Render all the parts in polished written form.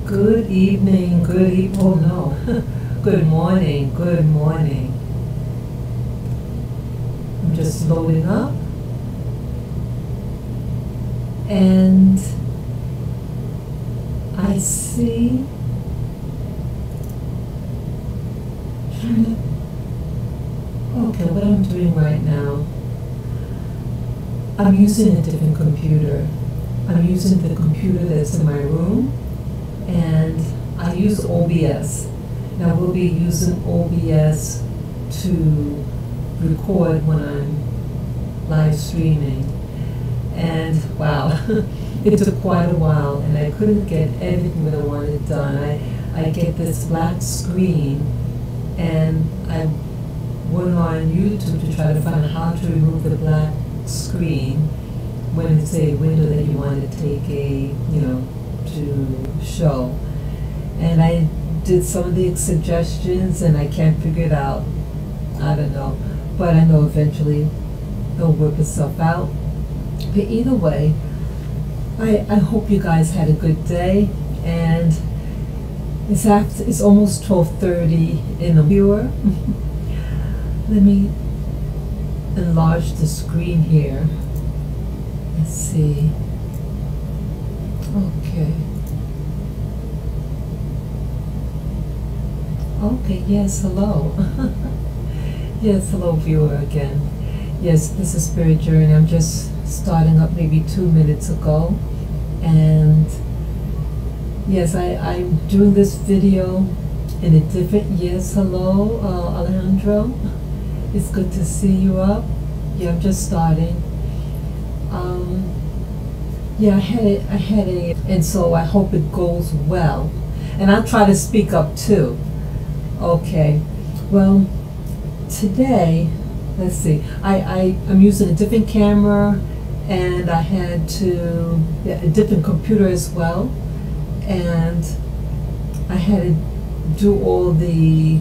Good evening, oh no, good morning, good morning. I'm just loading up. And I see, okay, what I'm doing right now, I'm using a different computer. I'm using the computer that's in my room, and I use OBS. Now we'll be using OBS to record when I'm live streaming. And wow, it took quite a while, and I couldn't get everything that I wanted done. I get this black screen, and I went on YouTube to try to find out how to remove the black screen when it's a window that you want to take to show. And I did some of the suggestions, and I can't figure it out. I don't know, but I know eventually it'll work itself out. But either way, I hope you guys had a good day, and it's almost 12:30 in the viewer. Let me enlarge the screen here. Let's see. Okay. Okay, yes, hello. Yes, hello viewer again. Yes, this is Spiritjourney. I'm just starting up maybe 2 minutes ago. And yes, I'm doing this video in a different, yes, hello, Alejandro. It's good to see you up. Yeah, I'm just starting. Yeah, I had a, and so I hope it goes well. And I'll try to speak up too. Okay, well, today, let's see, I'm using a different camera, and I had to, a different computer as well, and I had to do all the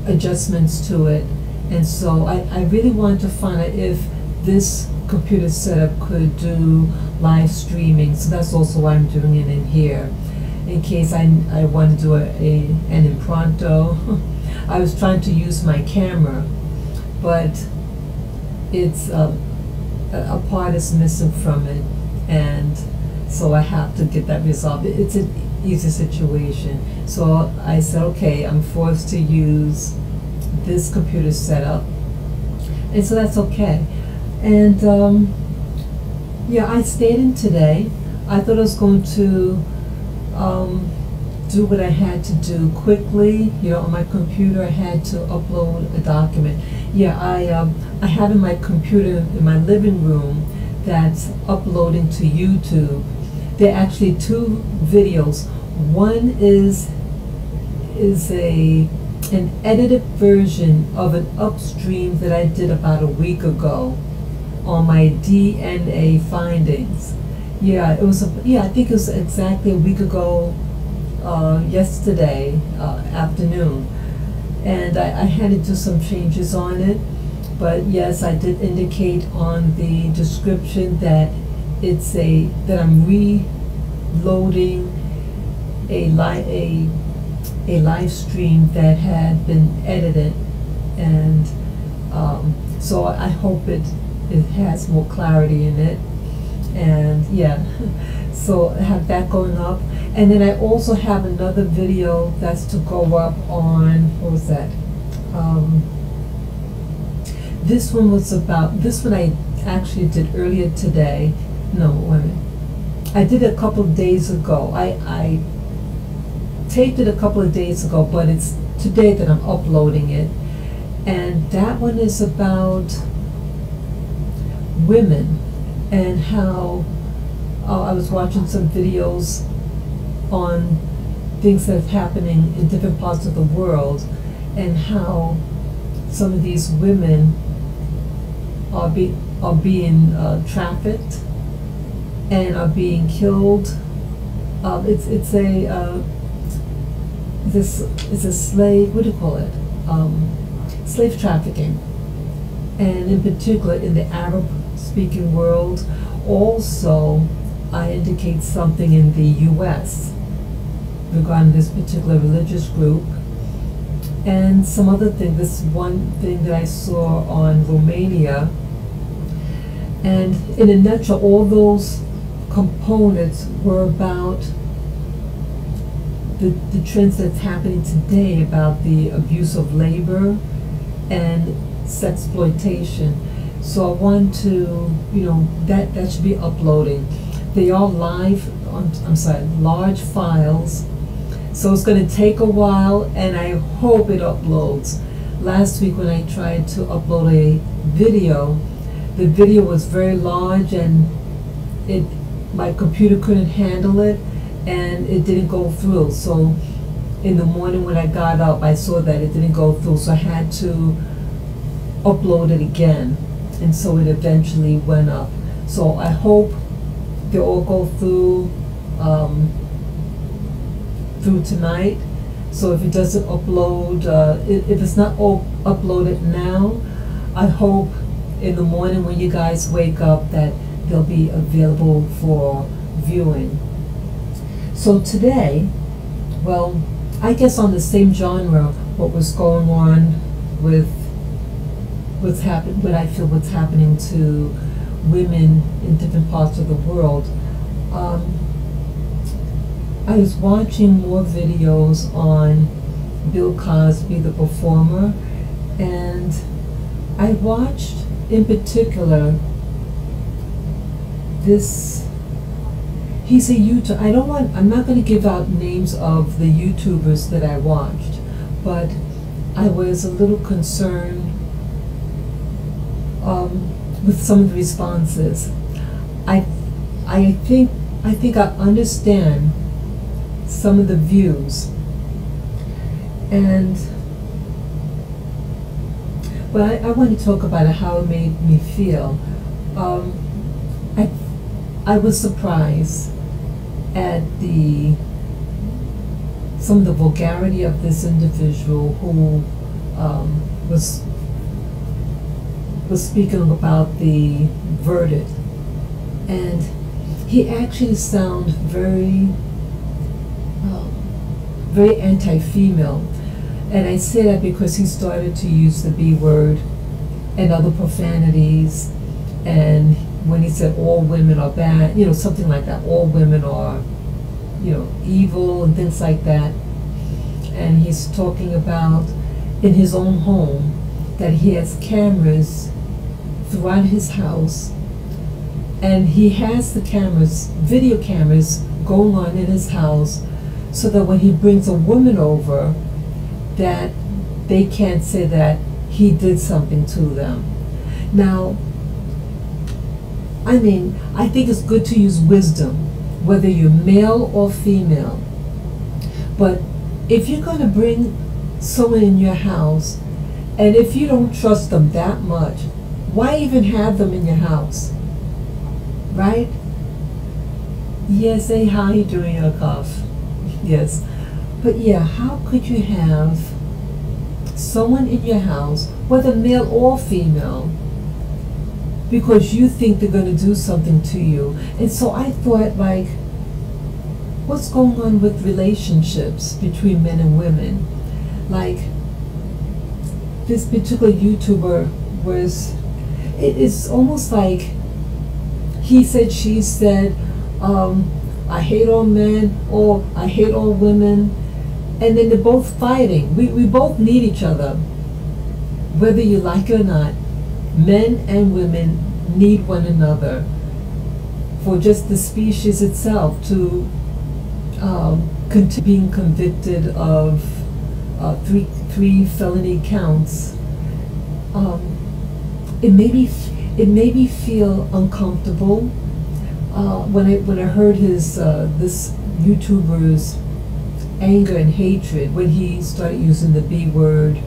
adjustments to it. And so I really wanted to find out if this computer setup could do live streaming. So that's also why I'm doing it in here, in case I want to do an impromptu. I was trying to use my camera, but it's a part is missing from it, and so I have to get that resolved. It's an easy situation. So I said, okay, I'm forced to use this computer setup, and so that's okay. And yeah, I stayed in today. I thought I was going to do what I had to do quickly. On my computer, I had to upload a document. Yeah, I have in my computer in my living room that's uploading to YouTube. There are actually two videos. One is an edited version of an upstream that I did about a week ago on my DNA findings. Yeah, it was. I think it was exactly a week ago. Yesterday afternoon, and I had to do some changes on it. But yes, I did indicate on the description that that I'm reloading a live stream that had been edited, and so I hope it has more clarity in it. And yeah, so I have that going up. And then I also have another video that's to go up on, what was that? This one I actually did earlier today. No, wait a minute. I did it a couple of days ago. I taped it a couple of days ago, but it's today that I'm uploading it. And that one is about women, and how I was watching some videos on things that are happening in different parts of the world, and how some of these women are being trafficked and are being killed. It's a slave. What do you call it? Slave trafficking, and in particular in the Arab-speaking world. Also, I indicate something in the U.S. regarding this particular religious group. And some other thing, this one thing that I saw on Romania. And in a nutshell, all those components were about the trends that's happening today about the abuse of labor and sexploitation. So I want to, that should be uploading. They are large files. So it's going to take a while, and I hope it uploads. Last week when I tried to upload a video, the video was very large, and my computer couldn't handle it, and it didn't go through. So in the morning when I got up, I saw that it didn't go through, so I had to upload it again, and so it eventually went up. So I hope they all go through tonight. So if it doesn't upload, if it's not uploaded now, I hope in the morning when you guys wake up that they'll be available for viewing. So today, well, I guess on the same genre, what was going on with what I feel what's happening to women in different parts of the world. I was watching more videos on Bill Cosby, the performer, and I watched in particular he's a YouTuber. I'm not going to give out names of the YouTubers that I watched, but I was a little concerned with some of the responses. I think I understand some of the views, and I want to talk about how it made me feel. I was surprised at some of the vulgarity of this individual who was speaking about the verdict, and he actually sounded very anti-female. And I say that because he started to use the B word and other profanities, and when he said all women are bad, something like that, all women are, evil and things like that. And he's talking about in his own home that he has cameras throughout his house, and he has the video cameras going on in his house, so that when he brings a woman over, that they can't say that he did something to them. Now, I think it's good to use wisdom, whether you're male or female. But if you're going to bring someone in your house, and if you don't trust them that much, why even have them in your house? Right? Yes, hey, how you doing, your cough? Yes. But yeah, how could you have someone in your house, whether male or female, because you think they're going to do something to you? And so I thought, what's going on with relationships between men and women? Like, this particular YouTuber it's almost like he said, she said, I hate all men, or I hate all women, and then they're both fighting. We both need each other, whether you like it or not. Men and women need one another for just the species itself to continue being convicted of three felony counts. It made me feel uncomfortable when I heard this YouTuber's anger and hatred when he started using the B word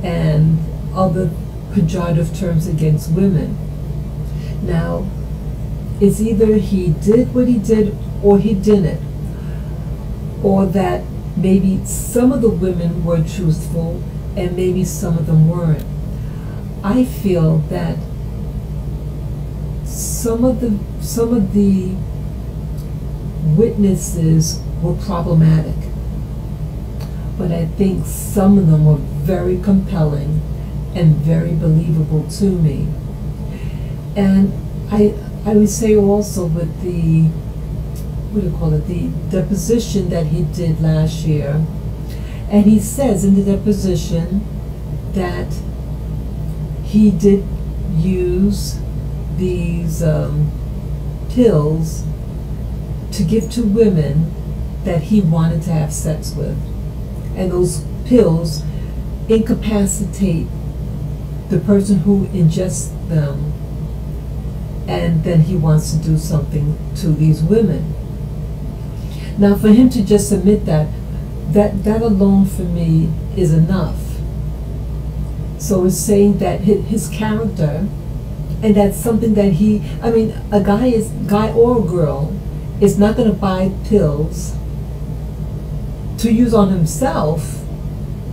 and other pejorative terms against women. Now, it's either he did what he did or he didn't, or that maybe some of the women were truthful and maybe some of them weren't. I feel that some of the witnesses were problematic. But I think some of them were very compelling and very believable to me. And I would say also with the, the deposition that he did last year, and he says in the deposition that he did use these pills to give to women that he wanted to have sex with. And those pills incapacitate the person who ingests them, and then he wants to do something to these women. Now, for him to just admit that alone for me is enough. So it's saying that his character, and that's something that a guy or a girl is not going to buy pills to use on himself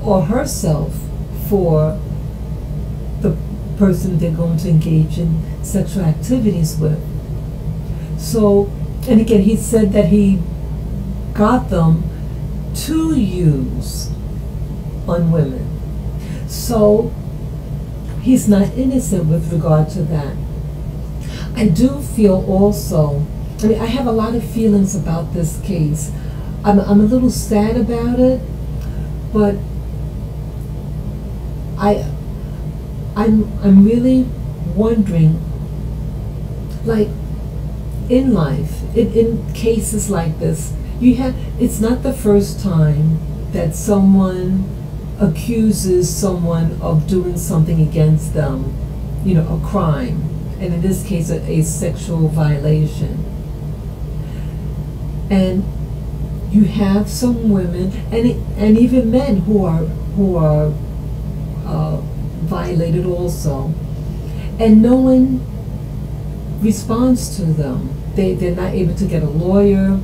or herself for the person they're going to engage in sexual activities with. So, and again, he said that he got them to use on women. So he's not innocent with regard to that. I do feel also, I have a lot of feelings about this case. I'm a little sad about it, but I'm really wondering, like, in life, in cases like this, it's not the first time that someone accuses someone of doing something against them, a crime, and in this case a sexual violation. And you have some women and even men who are violated also, and no one responds to them. They're not able to get a lawyer.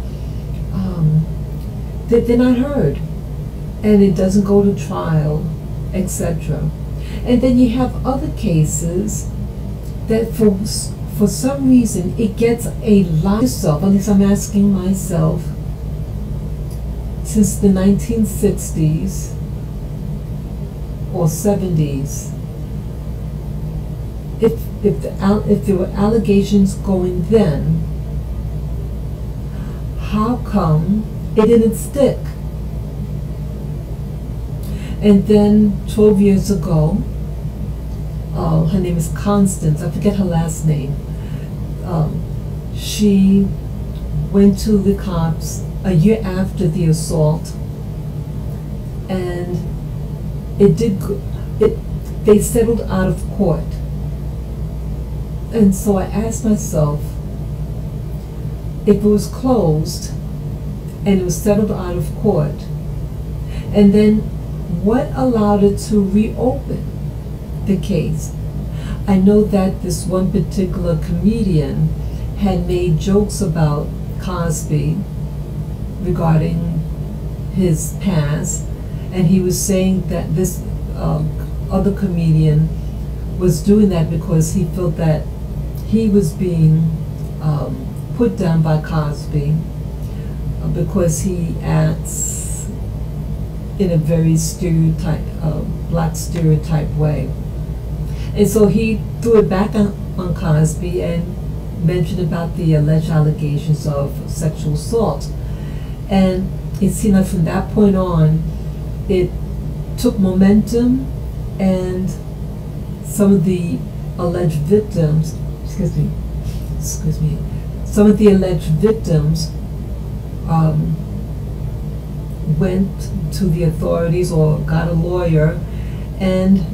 They're not heard, and it doesn't go to trial, etc. And then you have other cases that for some reason it gets a lot of stuff. At least I'm asking myself, since the 1960s or 70s, if there were allegations going then, how come it didn't stick? And then 12 years ago, her name is Constance, I forget her last name, she went to the cops a year after the assault, and they settled out of court. And so I asked myself, if it was closed and it was settled out of court, and then what allowed it to reopen the case? I know that this one particular comedian had made jokes about Cosby regarding his past, and he was saying that this other comedian was doing that because he felt that he was being put down by Cosby because he acts in a very black stereotype way. And so he threw it back on Cosby and mentioned about the alleged allegations of sexual assault. And it seemed like from that point on, it took momentum, and some of the alleged victims, some of the alleged victims went to the authorities or got a lawyer, and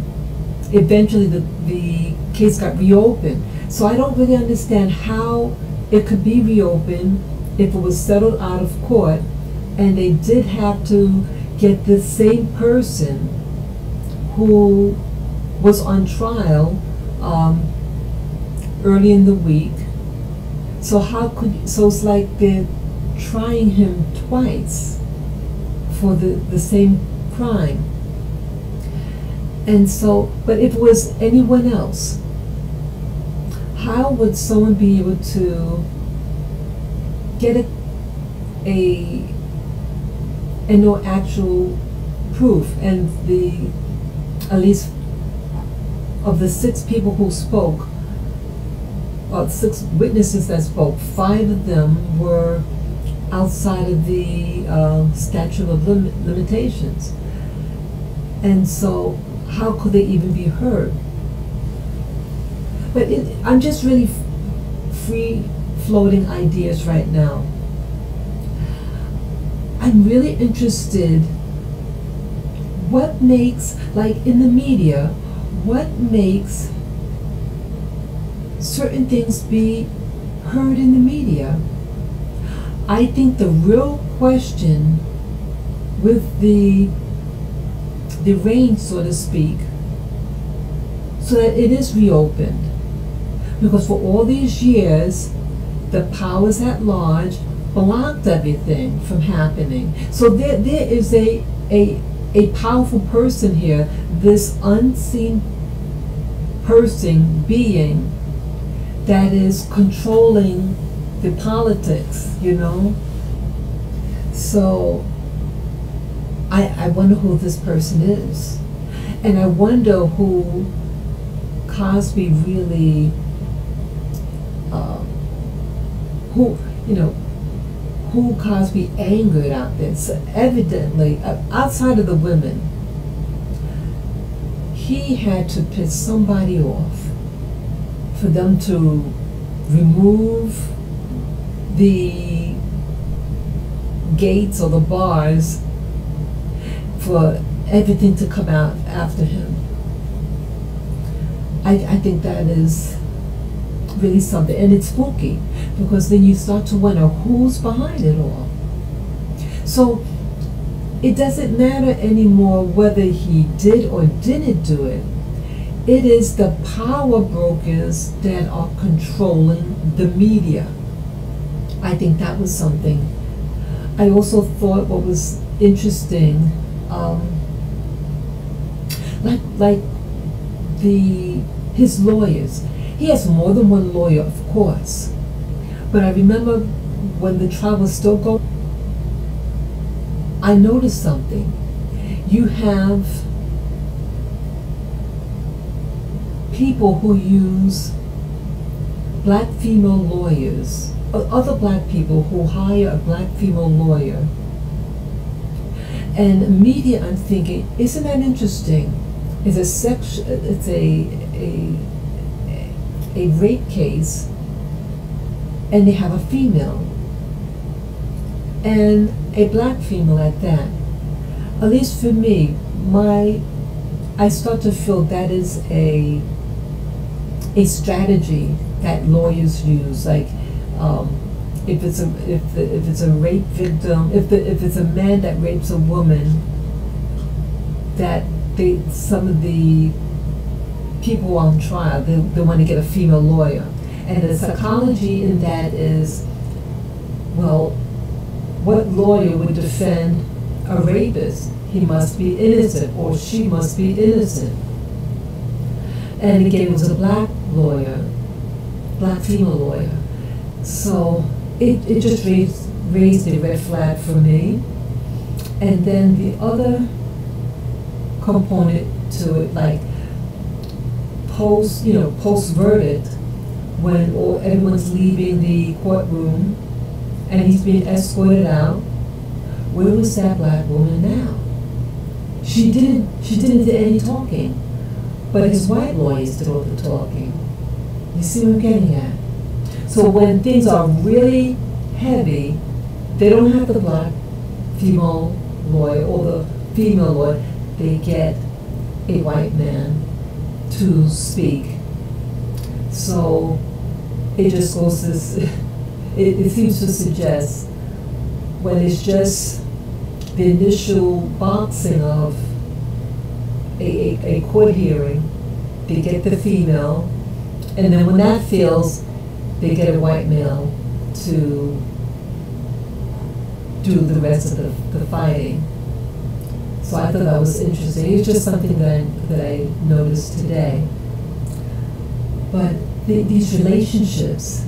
eventually the case got reopened. So I don't really understand how it could be reopened if it was settled out of court, and they did have to get the same person who was on trial early in the week. So it's like they're trying him twice for the same crime. And so, but if it was anyone else, how would someone be able to get a and no actual proof. And at least of the 6 people who spoke, or 6 witnesses that spoke, 5 of them were outside of the statute of limitations. And so how could they even be heard? But I'm just really free-floating ideas right now. I'm really interested, what makes, like in the media, what makes certain things be heard in the media? I think the real question with the range, so to speak, so that it is reopened. Because for all these years, the powers at large blocked everything from happening. So there is a powerful person here, this unseen person, being, that is controlling the politics, you know? So I wonder who this person is. And I wonder who Cosby really, who Cosby angered out there. So evidently, outside of the women, he had to piss somebody off for them to remove the gates or the bars for everything to come out after him. I think that is really something, and it's spooky, because then you start to wonder who's behind it all. So it doesn't matter anymore whether he did or didn't do it. It is the power brokers that are controlling the media. I think that was something. I also thought what was interesting, his lawyers. He has more than one lawyer, of course. But I remember when the trial was still going, I noticed something. You have people who use black female lawyers, or other black people who hire a black female lawyer. And immediately I'm thinking, isn't that interesting? It's a rape case, and they have a female, and a black female at that. At least for me, I start to feel that is a strategy that lawyers use. Like, if it's a rape victim, if it's a man that rapes a woman, that some of the people on trial, they want to get a female lawyer. And the psychology in that is, well, what lawyer would defend a rapist? He must be innocent, or she must be innocent. And again, it was a black lawyer, black female lawyer. So it just raised a red flag for me. And then the other component to it, like post verdict, when everyone's leaving the courtroom and he's being escorted out, where was that black woman now? She didn't do any talking, but his white lawyers did all the talking. You see what I'm getting at? So when things are really heavy, they don't have the black female lawyer or the female lawyer, they get a white man to speak. So it just goes to, it seems to suggest, when it's just the initial boxing of a court hearing, they get the female, and then when that fails, they get a white male to do the rest of the fighting. So I thought that was interesting. It's just something that I noticed today. But these relationships,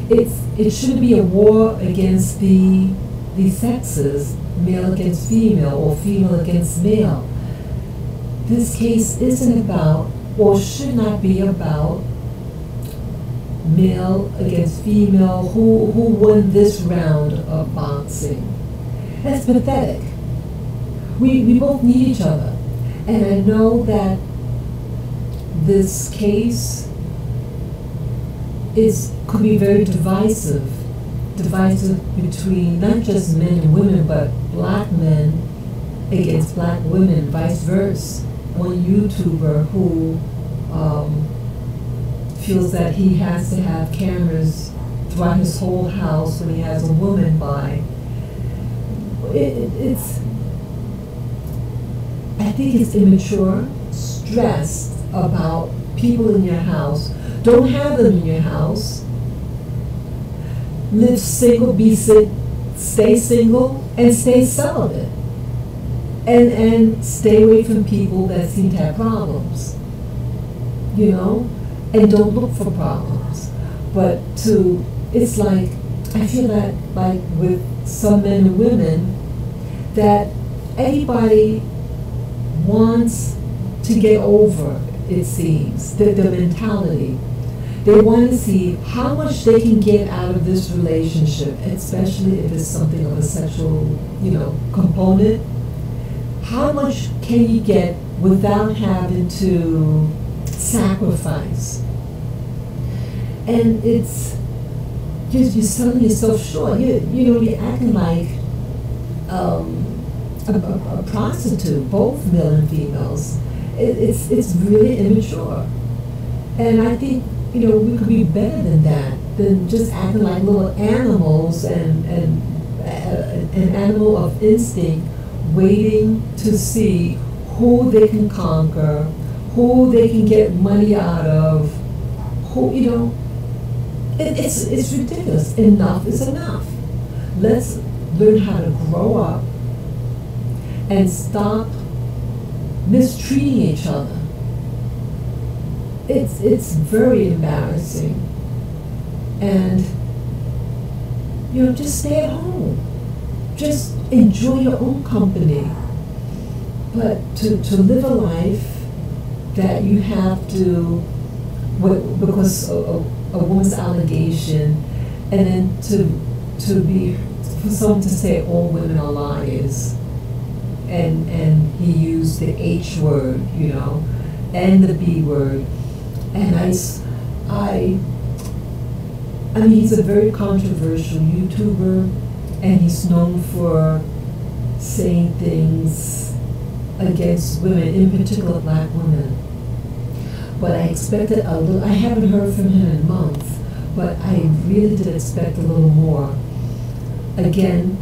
it shouldn't be a war against the sexes, male against female or female against male. This case isn't about, or should not be about, male against female, who won this round of boxing. That's pathetic. We both need each other. And I know that this case could be very divisive between not just men and women, but black men against black women, vice versa. One YouTuber who feels that he has to have cameras throughout his whole house when he has a woman by. I think it's immature, stressed about people in your house. Don't have them in your house. Live single, stay single, and stay celibate. And stay away from people that seem to have problems. You know? And don't look for problems. But it's like, I feel that like with some men and women, that everybody wants to get over, it seems, the mentality. They want to see how much they can get out of this relationship, especially if it's something of a sexual, component. How much can you get without having to sacrifice? And it's just, you're selling yourself short. You're acting like a prostitute, both male and females. It's really immature. And I think, we could be better than that, than just acting like little animals and an animal of instinct, waiting to see who they can conquer, who they can get money out of, it's ridiculous. Enough is enough. Let's learn how to grow up and stop mistreating each other. It's very embarrassing. And just stay at home. Just enjoy your own company. But to live a life that you have to, because of a woman's allegation, and then for someone to say all women are liars, and he used the H word, and the B word, and I mean, he's a very controversial YouTuber, and he's known for saying things against women, in particular black women. But I expected a little. I haven't heard from him in months, but I really did expect a little more. Again,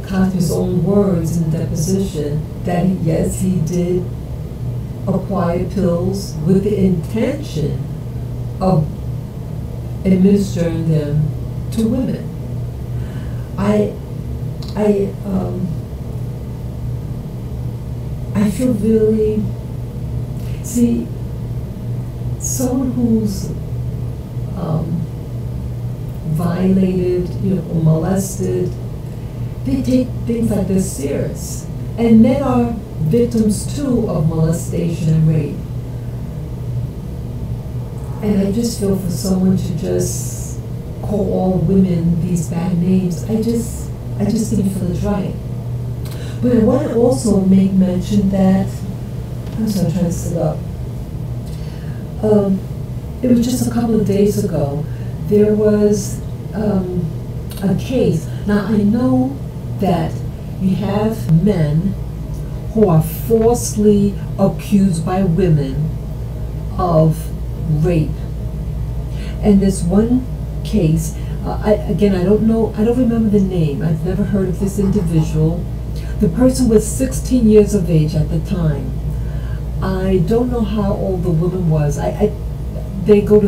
Cosby's own words in the deposition that yes, he did acquire pills with the intention of administering them to women. I feel really, someone who's violated, or molested, they take things like this serious. And men are victims too of molestation and rape. And I just feel for someone to just call all women these bad names, I just didn't feel it's right. But I want to also make mention that, I'm sorry, I'm trying to sit up. It was just a couple of days ago, there was a case. Now I know that you have men who are falsely accused by women of rape. And this one case, I don't remember the name. I've never heard of this individual. The person was 16 years of age at the time. I don't know how old the woman was. They went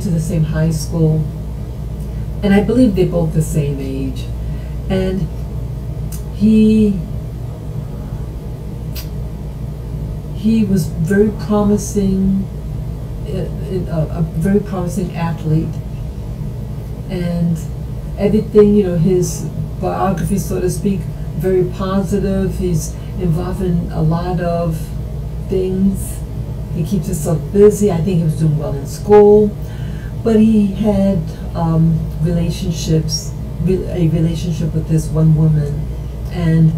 to the same high school, and I believe they're both the same age. And he was very promising, a very promising athlete, and everything, his biography, so to speak, very positive. He's involved in a lot of things. He keeps himself busy. I think he was doing well in school, but he had a relationship with this one woman, and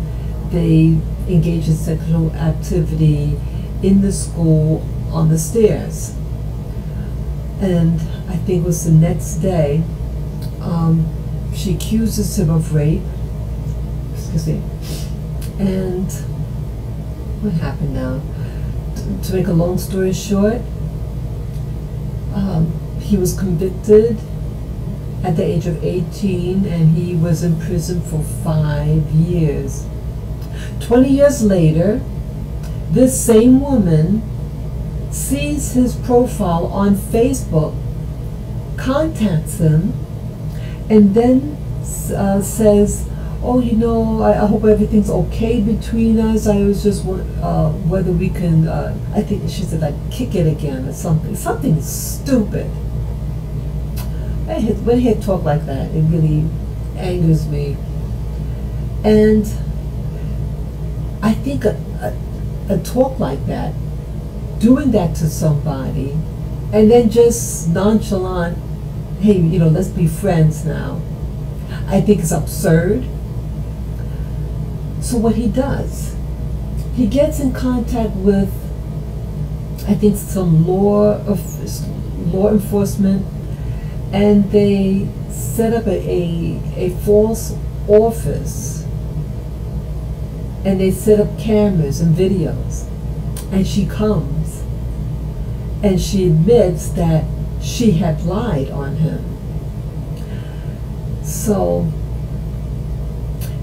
they engaged in sexual activity in the school on the stairs. And I think it was the next day, she accuses him of rape. Excuse me. And what happened now? To make a long story short, he was convicted at the age of 18, and he was in prison for 5 years. 20 years later, this same woman sees his profile on Facebook, contacts him, and then says, oh, you know, I hope everything's okay between us. I was just whether we can, I think she said, like, kick it again or something stupid. When I hear talk like that, it really angers me. And I think a talk like that, doing that to somebody, and then just nonchalant, hey, you know, let's be friends now, I think is absurd. So what he does, he gets in contact with, I think, some law enforcement, and they set up a false office, and they set up cameras and videos, and she comes and she admits that she had lied on him. So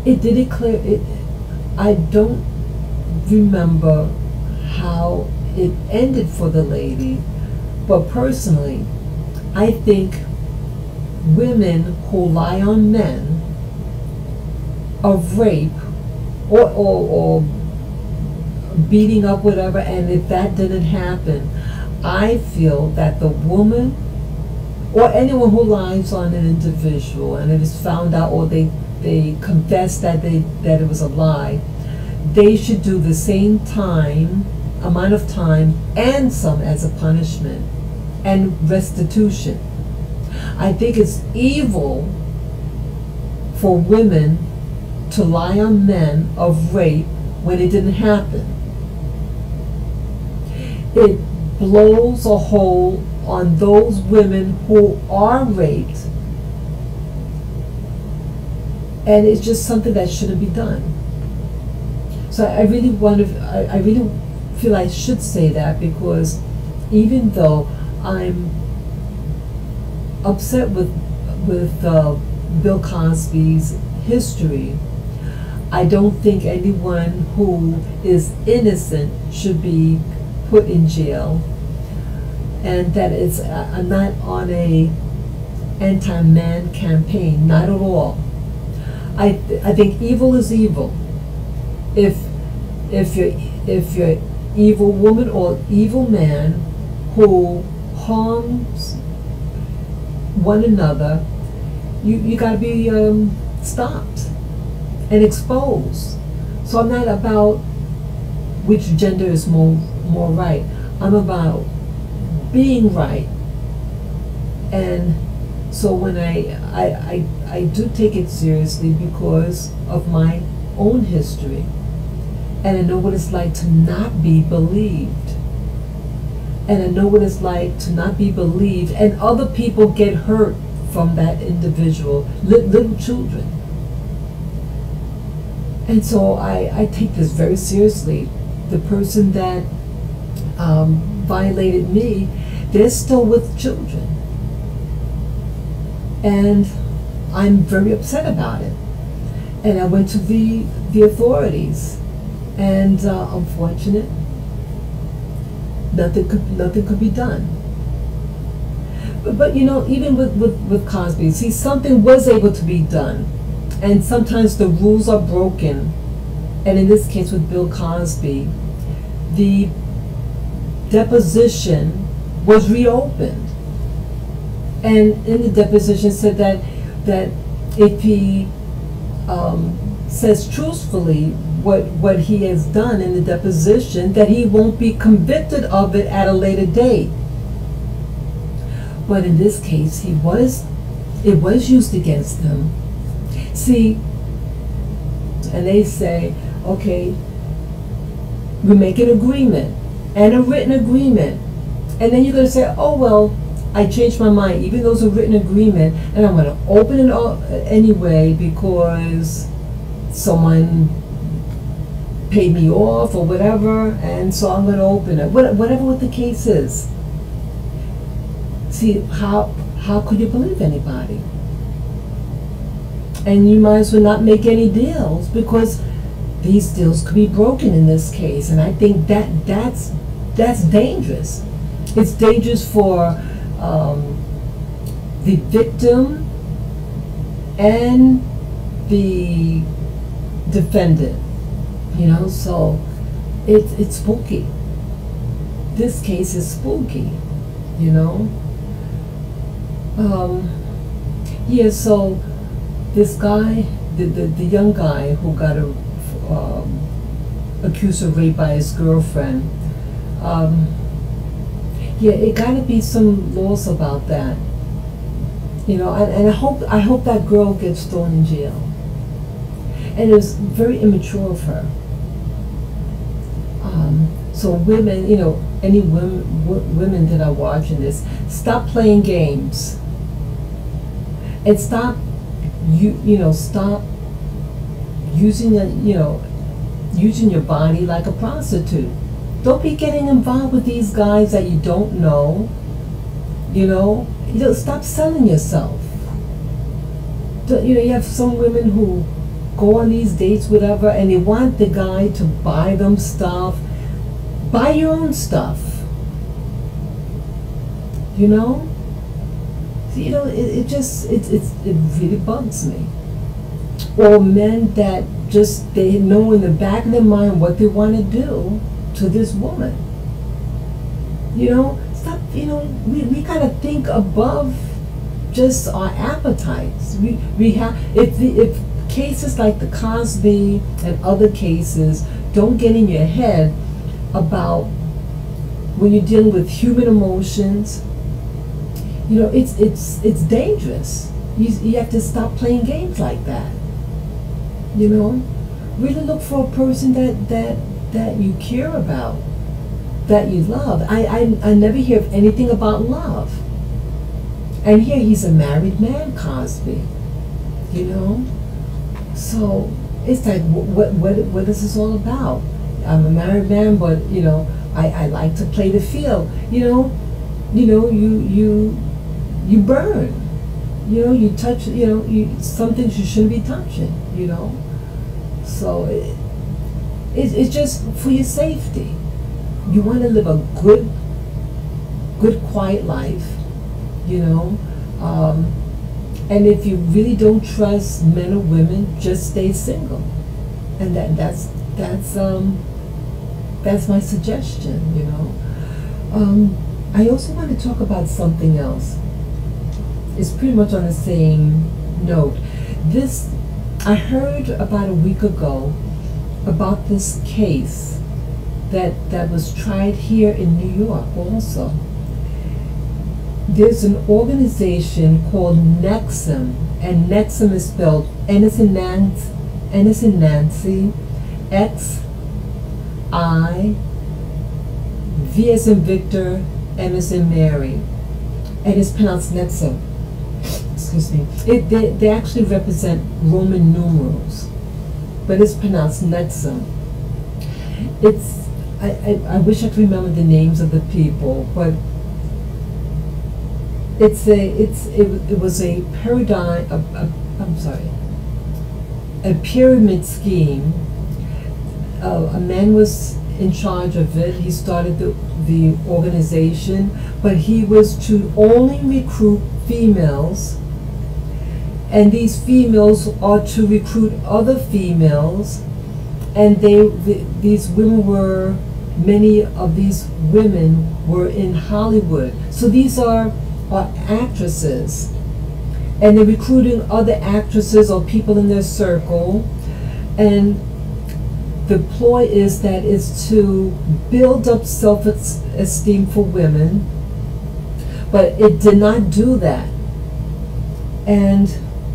it did clear it. I don't remember how it ended for the lady, but personally, I think women who lie on men of rape or beating up, whatever, and if that didn't happen, I feel that the woman or anyone who lies on an individual and it is found out, or they confess that it was a lie, they should do the same amount of time and some as a punishment and restitution. I think it's evil for women to lie on men of rape when it didn't happen. It blows a hole on those women who are raped, and it's just something that shouldn't be done. So I really feel I should say that, because even though I'm upset with Bill Cosby's history, I don't think anyone who is innocent should be put in jail, and that it's I'm not on a anti-man campaign, not at all. I think evil is evil. If you're evil woman or evil man who harms one another, you got to be stopped and exposed. So I'm not about which gender is more right. I'm about being right. And so when I do take it seriously because of my own history, and I know what it's like to not be believed, and I know what it's like to not be believed, and other people get hurt from that individual, little children. And so I take this very seriously. The person that violated me, they're still with children. And I'm very upset about it. And I went to the authorities, and unfortunate, nothing could be done. But you know, even with Cosby, see, something was able to be done. And sometimes the rules are broken. And in this case with Bill Cosby, the deposition was reopened. And in the deposition said that if he says truthfully what he has done in the deposition, that he won't be convicted of it at a later date. But in this case, it was used against him. See, and they say, okay, we make an agreement, and a written agreement, and then you're going to say, oh, well, I changed my mind, even though it's a written agreement, and I'm going to open it up anyway because someone paid me off or whatever, and so I'm going to open it, whatever what the case is. See, how could you believe anybody? And you might as well not make any deals, because these deals could be broken in this case, and I think that's dangerous. It's dangerous for the victim and the defendant, you know. So it's spooky. This case is spooky, you know. Yeah, so this guy, the young guy who got accused of rape by his girlfriend, yeah, it got to be some laws about that, you know. And I hope that girl gets thrown in jail. And it was very immature of her. So women, you know, any women that are watching this, stop playing games. And stop, stop using using your body like a prostitute. Don't be getting involved with these guys that you don't know. You know, stop selling yourself. You have some women who go on these dates, whatever, and they want the guy to buy them stuff. Buy your own stuff. You know? You know, it really bugs me. Or men that just, they know in the back of their mind what they want to do to this woman. You know, stop, we gotta think above just our appetites. We have, if cases like the Cosby and other cases don't get in your head about when you're dealing with human emotions, you know, it's dangerous. You have to stop playing games like that. You know, really look for a person that you care about, that you love. I never hear of anything about love. And here he's a married man, Cosby. You know, so it's like, what is this all about? I'm a married man, but you know, I like to play the field. You burn. You know, you touch. Some things you shouldn't be touching. You know, so it's just for your safety. You want to live a good, quiet life. You know, and if you really don't trust men or women, just stay single. And that's my suggestion. You know. I also want to talk about something else. It's pretty much on the same note. I heard about a week ago about this case that was tried here in New York also. There's an organization called Nexum, and Nexum is spelled N as in Nancy, X, I, V as in Victor, M as in Mary, and it's pronounced Nexum. Excuse me. They actually represent Roman numerals, but it's pronounced Nexum. I wish I could remember the names of the people, but it was a pyramid scheme. A man was in charge of it. He started the organization, but he was to only recruit females, and these females are to recruit other females, and many of these women were in Hollywood. So these are actresses, and they're recruiting other actresses or people in their circle, And the ploy is that it's to build up self-esteem for women, but it did not do that. And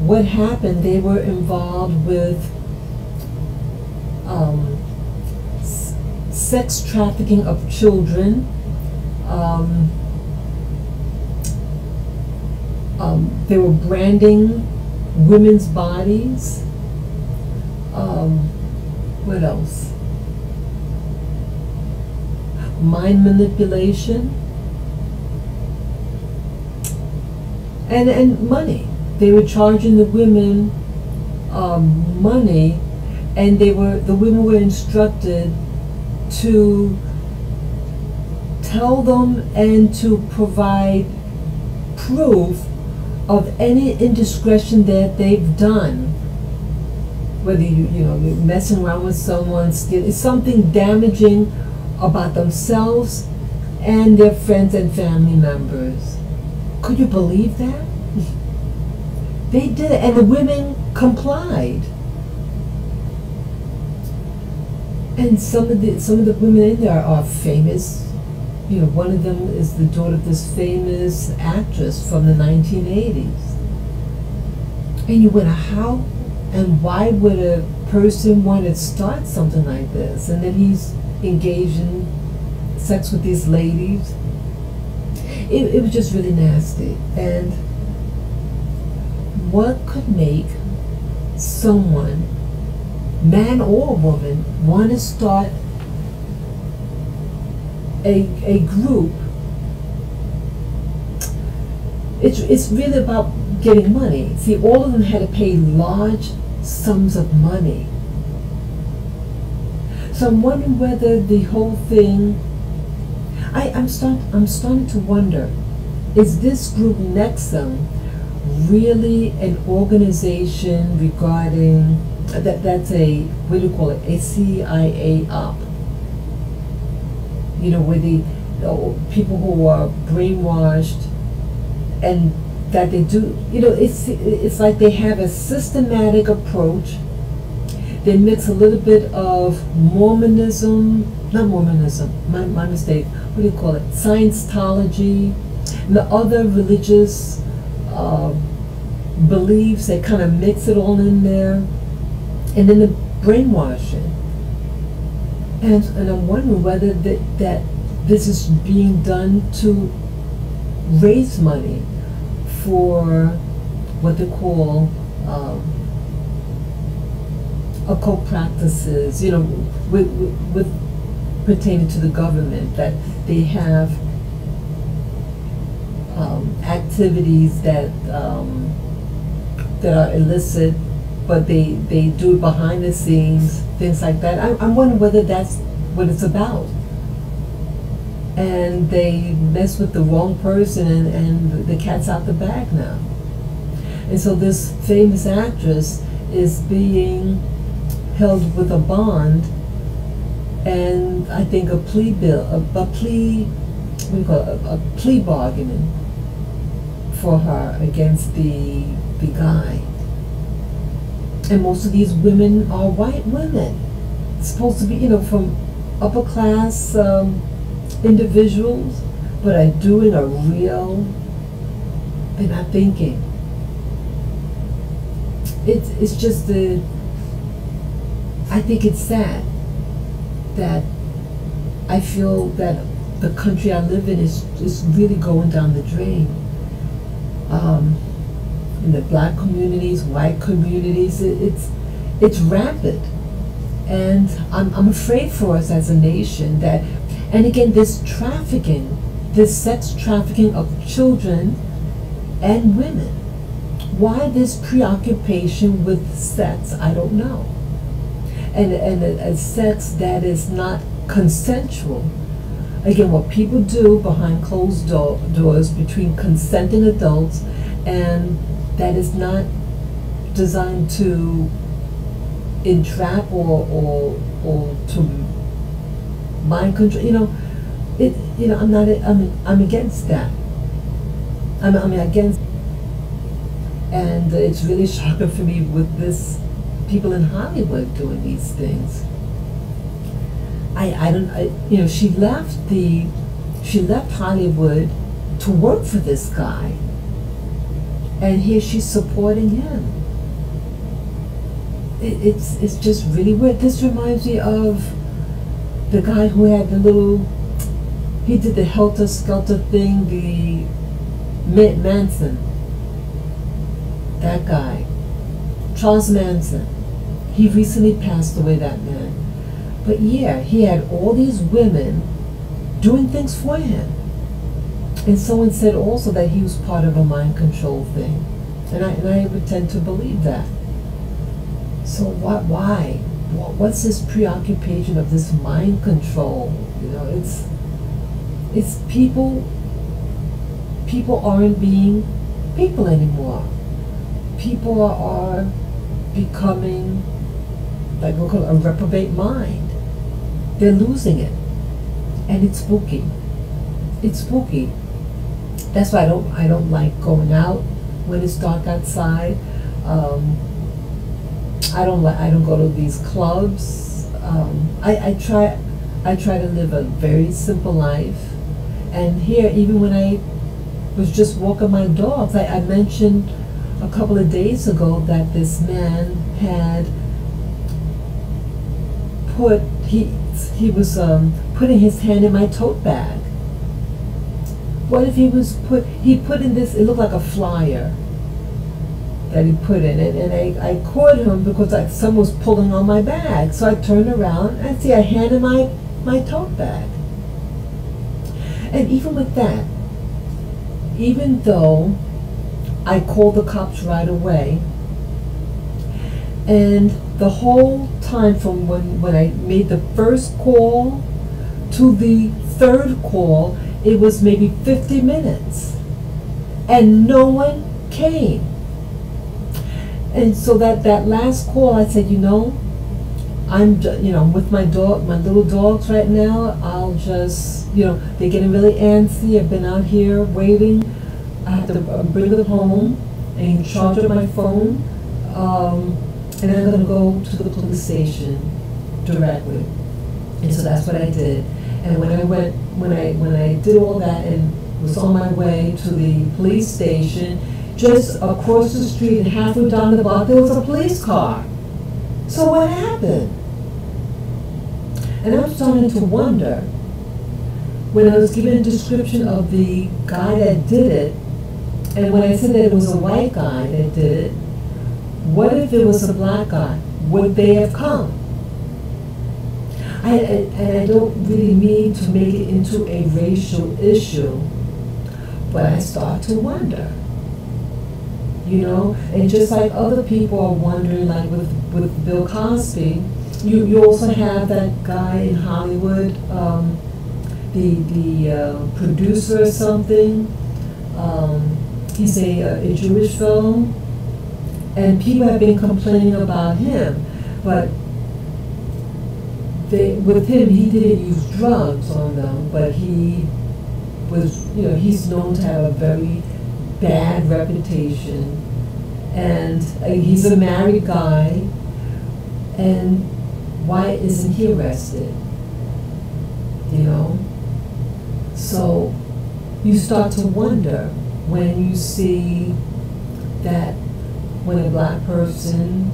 what happened, they were involved with sex trafficking of children. They were branding women's bodies. What else? Mind manipulation. And money. They were charging the women money, and the women were instructed to tell them and to provide proof of any indiscretion that they've done. Whether you're messing around with someone, it's something damaging about themselves and their friends and family members. Could you believe that? They did it, and the women complied. And some of the women in there are famous. One of them is the daughter of this famous actress from the 1980s. And you wonder how and why would a person want to start something like this? And then he's engaged in sex with these ladies. It was just really nasty. And what could make someone, man or woman, want to start a group? It's really about getting money. See, all of them had to pay large sums of money. So I'm wondering whether the whole thing, I'm starting to wonder, is this group Nexum really an organization regarding, that's a, what do you call it, a CIA op? Where the people who are brainwashed, and that they do, it's like they have a systematic approach. They mix a little bit of not Mormonism, my mistake, what do you call it, Scientology, and the other religious beliefs. They kind of mix it all in there, and then the brainwashing. And I'm wondering whether that this is being done to raise money for what they call occult practices, with pertaining to the government, that they have activities that are illicit, but they do it behind the scenes, things like that. I'm wondering whether that's what it's about. And they mess with the wrong person, and the cat's out the bag now. And so this famous actress is being held with a bond, and I think a plea bargaining for her against the guy. And most of these women are white women. It's supposed to be, from upper class individuals, but are doing a real, they're not thinking. It's just I think it's sad that I feel that the country I live in is really going down the drain. In the black communities, white communities, it's rampant. And I'm afraid for us as a nation that, and again, this sex trafficking of children and women. Why this preoccupation with sex? I don't know. And a sex that is not consensual. Again, what people do behind closed doors between consenting adults, and that is not designed to entrap or to mind control. I'm against that. I'm against. And it's really shocking for me with this people in Hollywood doing these things. You know, she left Hollywood to work for this guy, and here she's supporting him. It's just really weird. This reminds me of the guy who had he did the Helter Skelter thing, the Manson. That guy, Charles Manson. He recently passed away, that man. But yeah, he had all these women doing things for him. And someone said also that he was part of a mind control thing. And I would tend to believe that. So why? What's this preoccupation of this mind control? You know, it's people aren't being people anymore. People are becoming, like we'll call it, a reprobate mind. They're losing it. And it's spooky. It's spooky. That's why I don't like going out when it's dark outside. I don't go to these clubs. I try to live a very simple life. And here, even when I was just walking my dogs, I mentioned a couple of days ago that this man had he was putting his hand in my tote bag. What if he put in this, it looked like a flyer that he put in it, and I caught him because someone was pulling on my bag. So I turned around and I see a hand in my tote bag. And even with that, even though I called the cops right away, and the whole time from when I made the first call to the third call, it was maybe 50 minutes, and no one came. And so that last call, I said, I'm with my little dogs right now. I'll just, they're getting really antsy. I've been out here waiting. I have to bring them home and charge up my phone, and I'm going to go to the police station directly. And so that's what I did. And when I did all that and was on my way to the police station, just across the street and halfway down the block, there was a police car. So what happened? And I'm starting to wonder, when I was given a description of the guy that did it, and when I said that it was a white guy that did it, what if it was a black guy? Would they have come? And I don't really mean to make it into a racial issue, but I start to wonder. And just like other people are wondering, like with Bill Cosby, you also have that guy in Hollywood, the producer or something. He's a Jewish fellow, and people have been complaining about him, but with him, he didn't use drugs on them, but he was, he's known to have a very bad reputation, and he's a married guy, and why isn't he arrested? So you start to wonder when you see that when a black person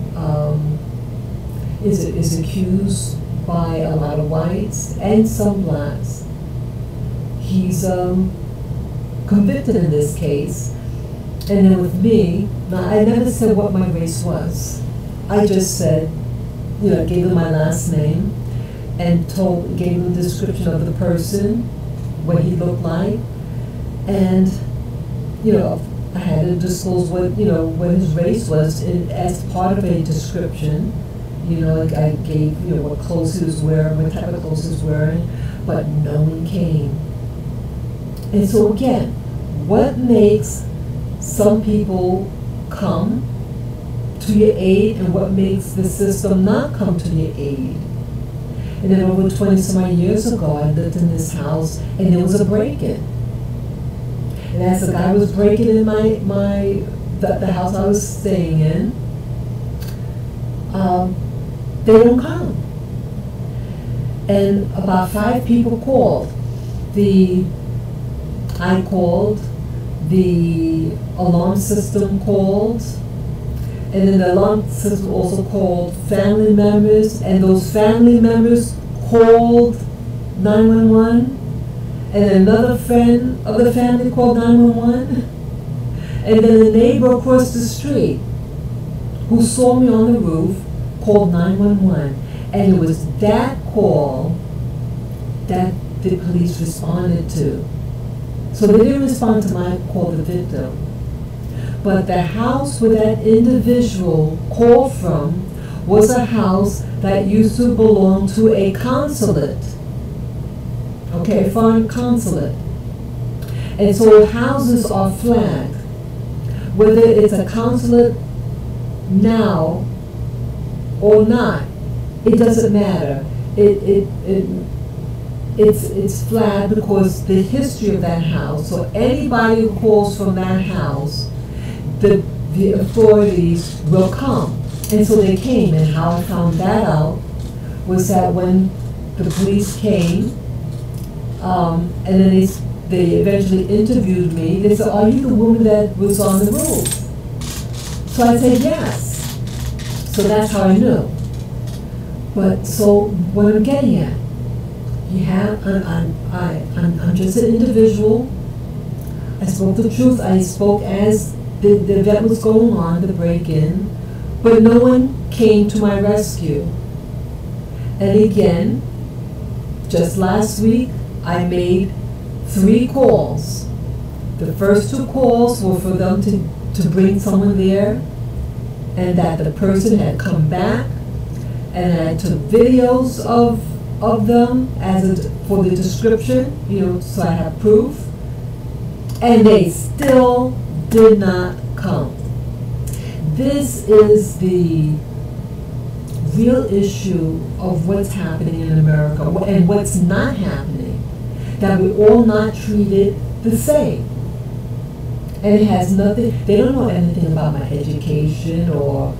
is accused by a lot of whites and some blacks, he's convicted in this case. And then with me, now I never said what my race was. I just said, gave them my last name and gave them the description of the person, what he looked like, and I had to disclose what his race was as part of a description. I gave what clothes he was wearing, what type of clothes he was wearing, but no one came. And so again, what makes some people come to your aid and what makes the system not come to your aid? And then over 20-some years ago, I lived in this house and there was a break-in. And as the guy was breaking in the house I was staying in, they don't come. And about 5 people called. I called, the alarm system called, and then the alarm system also called family members, and those family members called 911, and another friend of the family called 911, and then the neighbor across the street who saw me on the roof called 911, and it was that call that the police responded to. So they didn't respond to my call, the victim. But the house where that individual called from was a house that used to belong to a consulate. Okay, foreign consulate. And so houses are flagged. Whether it's a consulate now or not, it doesn't matter. It's flagged because the history of that house. So anybody who calls from that house, the authorities will come. And so they came, and how I found that out was that when the police came, and then they eventually interviewed me, they said, "Are you the woman that was on the roof?" So I said, "Yes." So that's how I knew. But so what I'm getting at, I'm just an individual. I spoke the truth. I spoke as the event was going on, the break-in, but no one came to my rescue. And again, just last week, I made 3 calls. The first 2 calls were for them to bring someone there, and that the person had come back, and I took videos of them for the description, so I have proof, and they still did not come. This is the real issue of what's happening in America and what's not happening, that we're all not treated the same. And it has nothing, they don't know anything about my education or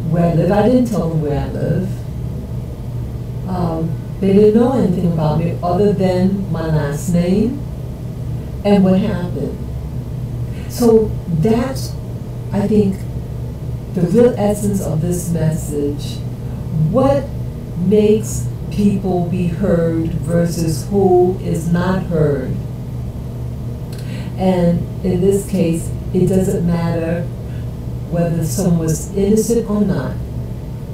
where I live. I didn't tell them where I live. They didn't know anything about me other than my last name and what happened. So that's, I think, the real essence of this message. What makes people be heard versus who is not heard? And in this case, it doesn't matter whether someone was innocent or not.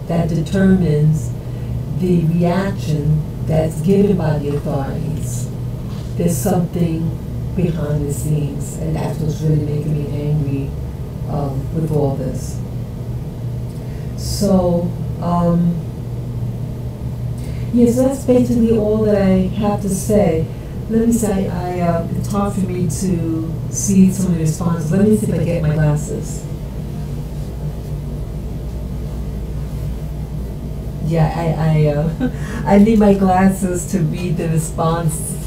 That determines the reaction that's given by the authorities. There's something behind the scenes, and that's what's really making me angry with all this. So, yes, that's basically all that I have to say. Let me say, it's hard for me to see some of the responses. Let me see if I get my glasses. Yeah, I need my glasses to read the response,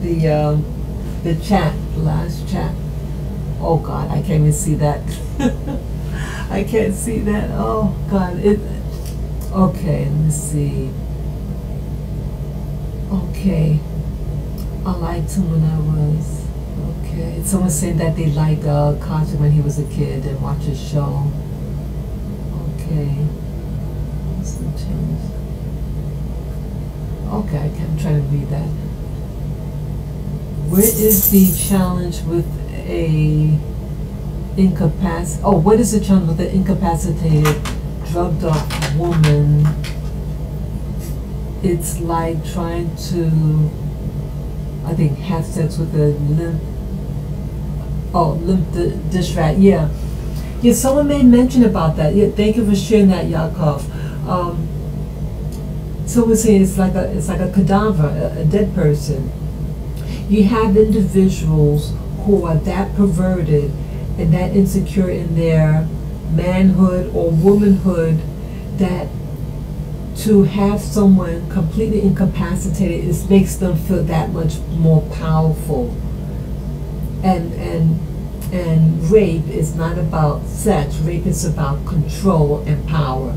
the chat, the last chat. Oh God, I can't even see that. I can't see that. Oh God, okay, let me see. Okay, I liked him when I was, okay. Someone said that they liked Cosby when he was a kid and watched his show. Okay. Okay, I'm trying to read that. Where is the challenge with what is the challenge with the incapacitated, drugged up woman? It's like trying to, I think, have sex with a limp dish rat. Yeah, someone made mention about that. Yeah, thank you for sharing that, Yakov. So we're saying it's like a cadaver, a dead person. You have individuals who are that perverted and that insecure in their manhood or womanhood that to have someone completely incapacitated, it makes them feel that much more powerful. And And rape is not about sex. Rape is about control and power.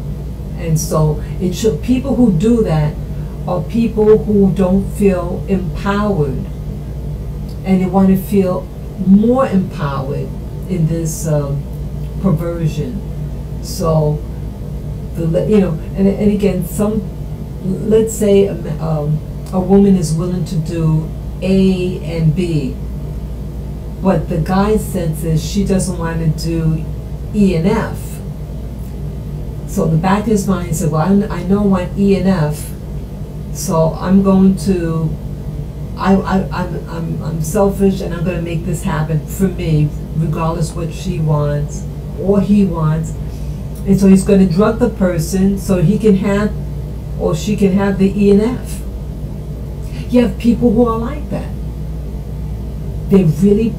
And so it should, people who do that are people who don't feel empowered, and they want to feel more empowered in this perversion. So, and again, let's say a woman is willing to do A and B, but the guy senses she doesn't want to do E and F. So in the back of his mind, he said, well, I know I want E and F, so I'm going to, I'm selfish, and I'm going to make this happen for me, regardless what she wants or he wants. And so he's going to drug the person so he can have, or she can have, the E and F. You have people who are like that. They're really,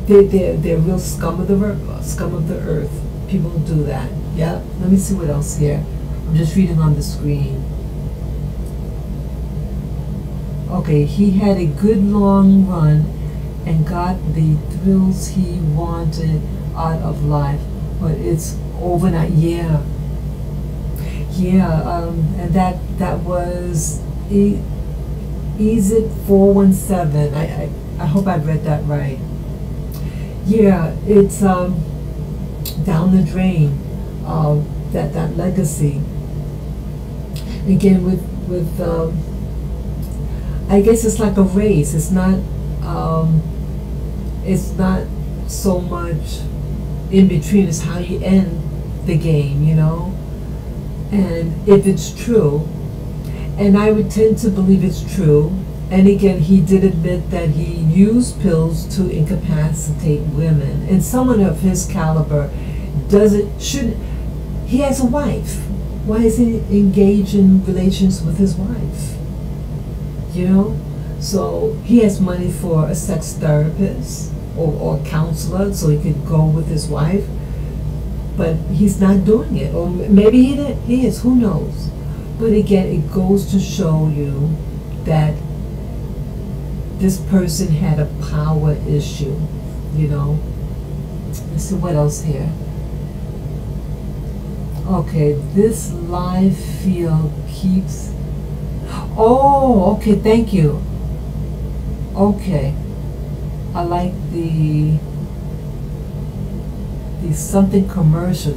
they're real scum of the earth. People who do that. Yeah. Let me see what else here. I'm just reading on the screen. Okay, he had a good long run and got the thrills he wanted out of life, but it's overnight. Yeah. And that was Easy 417. I hope I read that right. Yeah, it's down the drain. That legacy. Again, with I guess it's like a race. It's not so much in between. It's how you end the game, And if it's true, and I would tend to believe it's true. And again, he did admit that he used pills to incapacitate women. And someone of his caliber he has a wife. Why is he engaged in relations with his wife? So he has money for a sex therapist or counselor so he could go with his wife, but he's not doing it. Or maybe he is, who knows? But again, it goes to show you that this person had a power issue, Let's see what else here. Okay, this live field keeps... Oh, okay, thank you. Okay. I like the something commercial.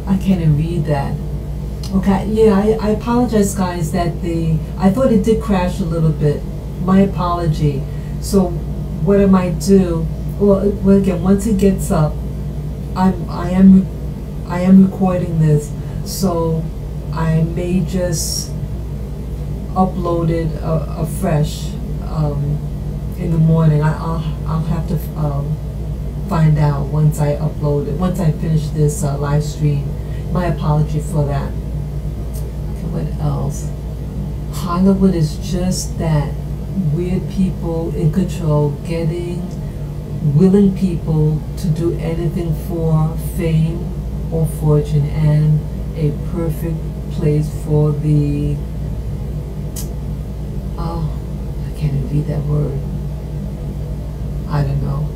I can't even read that. Okay, yeah, I apologize, guys, that I thought it did crash a little bit. My apology. So what I might do, well again, once it gets up, I am recording this, so I may just upload it afresh in the morning. I'll have to find out once I upload it, once I finish this live stream. My apology for that. Okay, what else? Hollywood is just that. Weird people in control, willing people to do anything for fame or fortune, and a perfect place for the I can't even read that word. I don't know.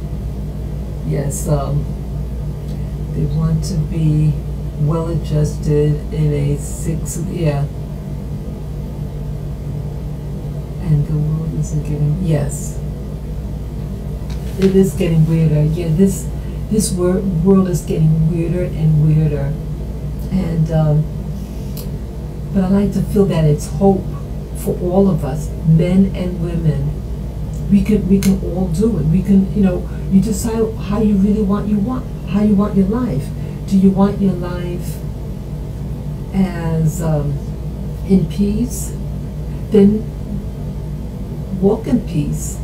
Yes, they want to be well adjusted in a and the world isn't getting, yes, it is getting weirder. Yeah, this world is getting weirder and weirder, and but I like to feel that it's hope for all of us, men and women. We can all do it. We can, you decide how you really want how you want your life. Do you want your life as in peace? Then walk in peace.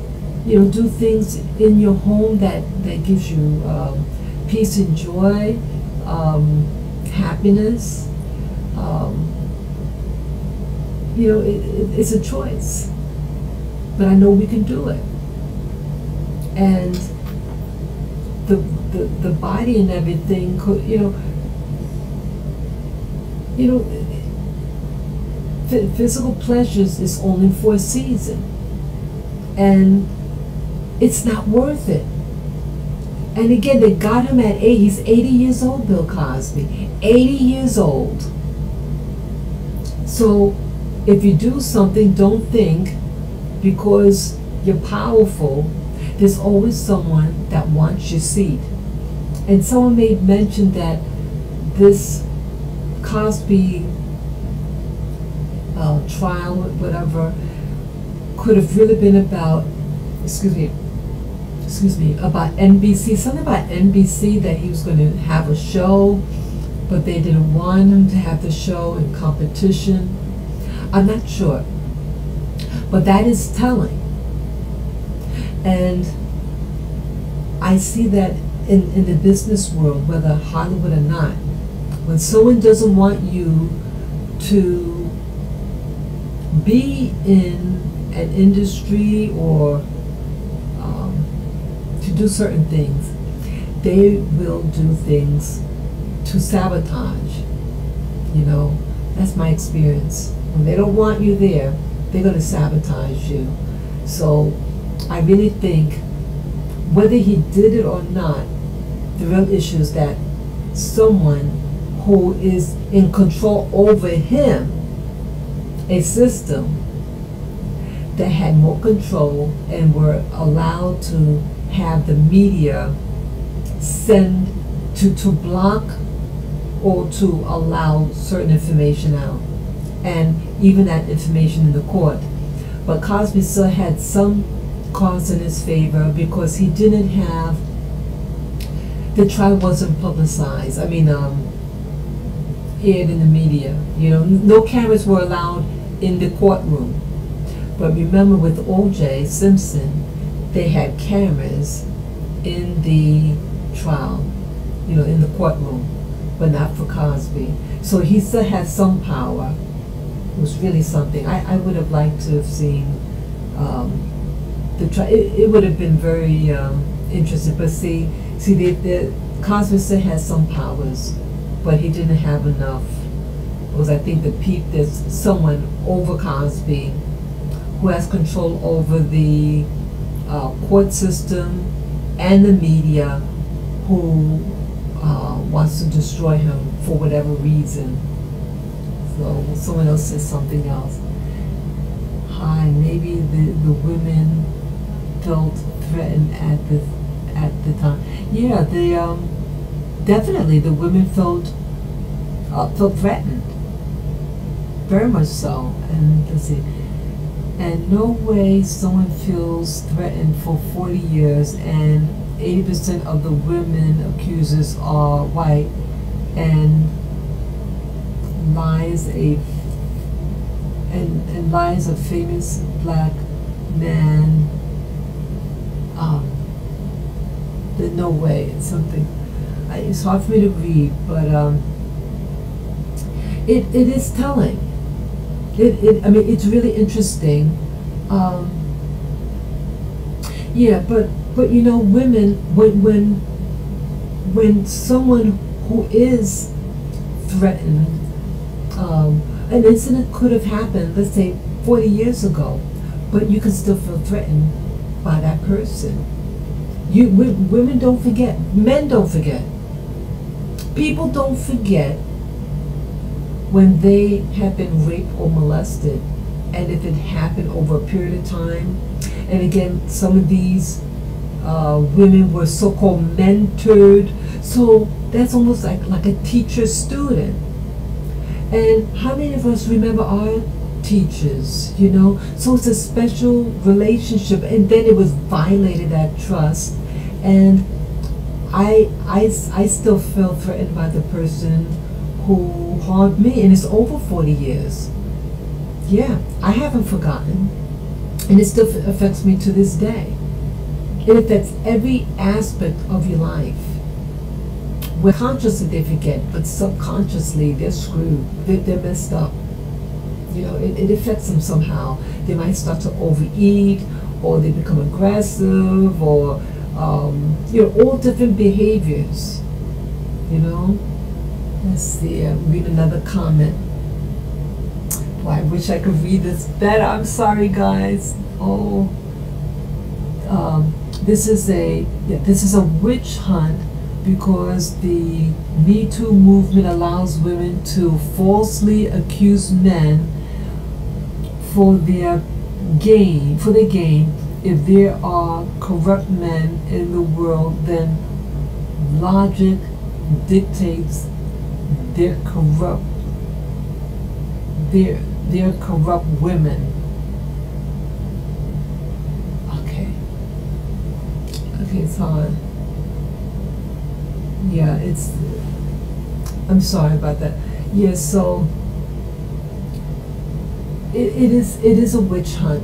Do things in your home that gives you peace and joy, happiness. It's a choice, but I know we can do it. And the body and everything, physical pleasures is only for a season. and it's not worth it. And again, they got him at 80. He's 80 years old, Bill Cosby. 80 years old. So if you do something, don't think because you're powerful, there's always someone that wants your seat. And someone made mention that this Cosby trial, whatever, could have really been about, about NBC, something about NBC, that he was going to have a show, but they didn't want him to have the show in competition. I'm not sure, but that is telling. And I see that in the business world, whether Hollywood or not, when someone doesn't want you to be in an industry or to do certain things, they will do things to sabotage. You know, that's my experience. When they don't want you there, they're going to sabotage you. So I really think, whether he did it or not, the real issue is that someone who is in control over him, a system that had more control and were allowed to have the media send to block or to allow certain information out, and even that information in the court. But Cosby still had some cause in his favor because he didn't have, the trial wasn't publicized. I mean, aired in the media. You know, no cameras were allowed in the courtroom. But remember, with O.J. Simpson, they had cameras in the trial, you know, in the courtroom, but not for Cosby. So he still had some power. It was really something. I would have liked to have seen the trial. It would have been very interesting. But see, Cosby still has some powers, but he didn't have enough. Because I think there's someone over Cosby who has control over the court system and the media, who wants to destroy him for whatever reason. So someone else says something else. Hi, maybe the women felt threatened at the time. Yeah, they definitely the women felt threatened, very much so. And let's see. And no way someone feels threatened for 40 years, and 80% of the women accusers are white, and lies a famous black man. No way. It's something. It's hard for me to read, but it is telling. I mean, it's really interesting. Yeah, but you know, women, when someone who is threatened, an incident could have happened, let's say 40 years ago, but you can still feel threatened by that person. Women don't forget, men don't forget, people don't forget when they have been raped or molested, and if it happened over a period of time. And again, some of these women were so-called mentored, so that's almost like a teacher-student. And how many of us remember our teachers, you know? So it's a special relationship, and then it was violated, that trust. And I still feel threatened by the person who harmed me, and it's over 40 years. Yeah, I haven't forgotten, and it still affects me to this day. It affects every aspect of your life. Where consciously they forget, but subconsciously they're screwed. They're messed up. You know, it affects them somehow. They might start to overeat, or they become aggressive, or you know, all different behaviors. You know. Let's see. Read another comment. Boy, I wish I could read this better. I'm sorry, guys. Oh, this is a witch hunt because the Me Too movement allows women to falsely accuse men for their gain. If there are corrupt men in the world, then logic dictates they're corrupt women. Okay, so yeah, I'm sorry about that. Yeah, so it is a witch hunt.